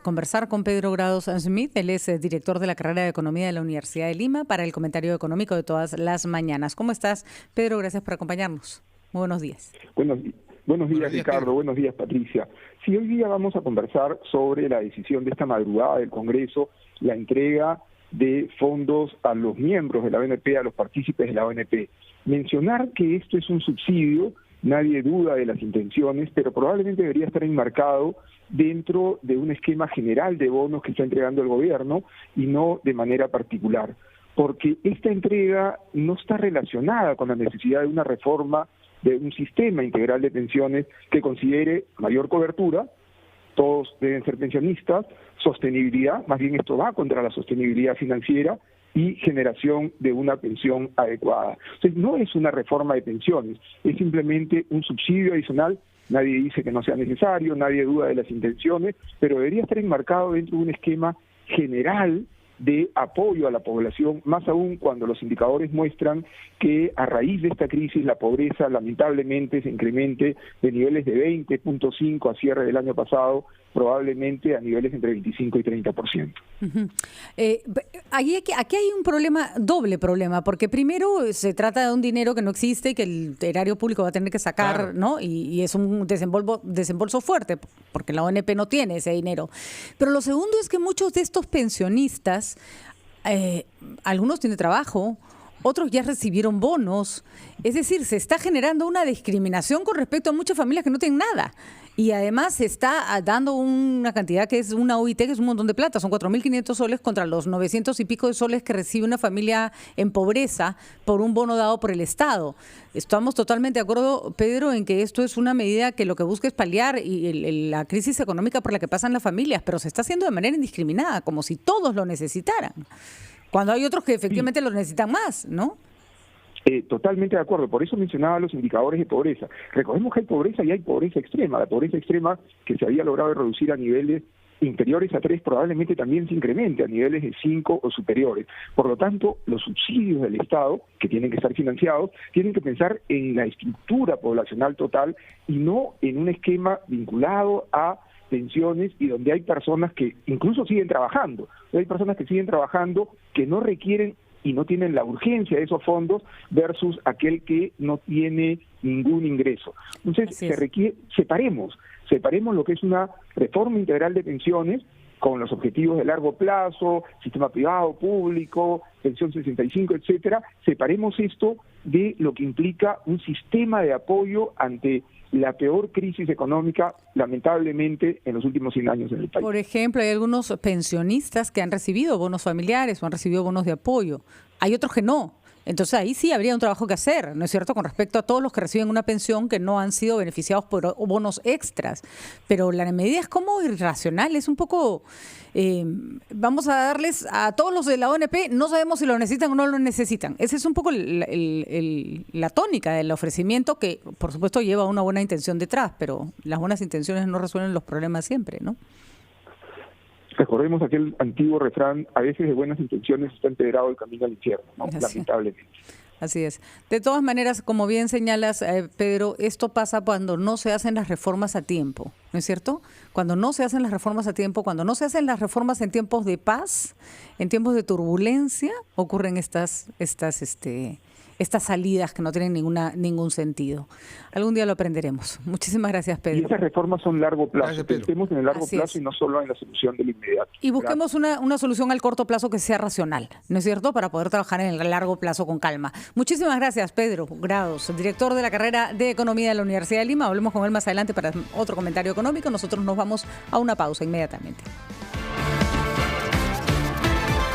Conversar con Pedro Grados Smith, él es director de la carrera de Economía de la Universidad de Lima, para el comentario económico de todas las mañanas. ¿Cómo estás, Pedro? Gracias por acompañarnos. Muy buenos días. Buenos días, Ricardo. Pedro. Buenos días, Patricia. Sí, hoy día vamos a conversar sobre la decisión de esta madrugada del Congreso, la entrega de fondos a los miembros de la ONP, a los partícipes de la ONP. Mencionar que esto es un subsidio, nadie duda de las intenciones, pero probablemente debería estar enmarcado dentro de un esquema general de bonos que está entregando el gobierno y no de manera particular, porque esta entrega no está relacionada con la necesidad de una reforma de un sistema integral de pensiones que considere mayor cobertura, todos deben ser pensionistas, sostenibilidad, más bien esto va contra la sostenibilidad financiera y generación de una pensión adecuada. Entonces no es una reforma de pensiones, es simplemente un subsidio adicional. Nadie dice que no sea necesario, nadie duda de las intenciones, pero debería estar enmarcado dentro de un esquema general de apoyo a la población, más aún cuando los indicadores muestran que a raíz de esta crisis la pobreza lamentablemente se incremente de niveles de 20.5 a cierre del año pasado, probablemente a niveles entre 25 y 30%. Aquí hay un problema, doble problema, porque primero se trata de un dinero que no existe y que el erario público va a tener que sacar, claro, ¿no? Y es un desembolso fuerte, porque la ONP no tiene ese dinero. Pero lo segundo es que muchos de estos pensionistas, algunos tienen trabajo, otros ya recibieron bonos, es decir, se está generando una discriminación con respecto a muchas familias que no tienen nada. Y además se está dando una cantidad que es una OIT, que es un montón de plata, son 4.500 soles contra los 900 y pico de soles que recibe una familia en pobreza por un bono dado por el Estado. Estamos totalmente de acuerdo, Pedro, en que esto es una medida que lo que busca es paliar la crisis económica por la que pasan las familias, pero se está haciendo de manera indiscriminada, como si todos lo necesitaran, cuando hay otros que efectivamente lo necesitan más, ¿no? Totalmente de acuerdo, por eso mencionaba los indicadores de pobreza. Recordemos que hay pobreza y hay pobreza extrema. La pobreza extrema que se había logrado reducir a niveles inferiores a 3 probablemente también se incremente a niveles de 5 o superiores. Por lo tanto, los subsidios del Estado, que tienen que estar financiados, tienen que pensar en la estructura poblacional total y no en un esquema vinculado a pensiones y donde hay personas que incluso siguen trabajando. Hay personas que siguen trabajando que no requieren y no tienen la urgencia de esos fondos versus aquel que no tiene ningún ingreso. Entonces, separemos lo que es una reforma integral de pensiones con los objetivos de largo plazo, sistema privado, público, pensión 65, etcétera. Separemos esto de lo que implica un sistema de apoyo ante la peor crisis económica, lamentablemente, en los últimos 100 años en el país. Por ejemplo, hay algunos pensionistas que han recibido bonos familiares o han recibido bonos de apoyo. Hay otros que no. Entonces ahí sí habría un trabajo que hacer, ¿no es cierto?, con respecto a todos los que reciben una pensión que no han sido beneficiados por bonos extras. Pero la medida es como irracional, es un poco, vamos a darles a todos los de la ONP, no sabemos si lo necesitan o no lo necesitan. Esa es un poco la tónica del ofrecimiento, que por supuesto lleva una buena intención detrás, pero las buenas intenciones no resuelven los problemas siempre, ¿no? Recordemos aquel antiguo refrán, a veces de buenas intenciones está empedrado el camino al infierno, ¿no? Lamentablemente. Así es. De todas maneras, como bien señalas, Pedro, esto pasa cuando no se hacen las reformas a tiempo, ¿no es cierto? Cuando no se hacen las reformas a tiempo, cuando no se hacen las reformas en tiempos de paz, en tiempos de turbulencia, ocurren estas salidas que no tienen ningún sentido. Algún día lo aprenderemos. Muchísimas gracias, Pedro. Y estas reformas son largo plazo. Gracias, pensemos en el largo plazo y no solo en la solución del inmediato. Y busquemos una solución al corto plazo que sea racional, ¿no es cierto?, para poder trabajar en el largo plazo con calma. Muchísimas gracias, Pedro Grados, director de la carrera de Economía de la Universidad de Lima. Hablemos con él más adelante para otro comentario económico. Nosotros nos vamos a una pausa inmediatamente.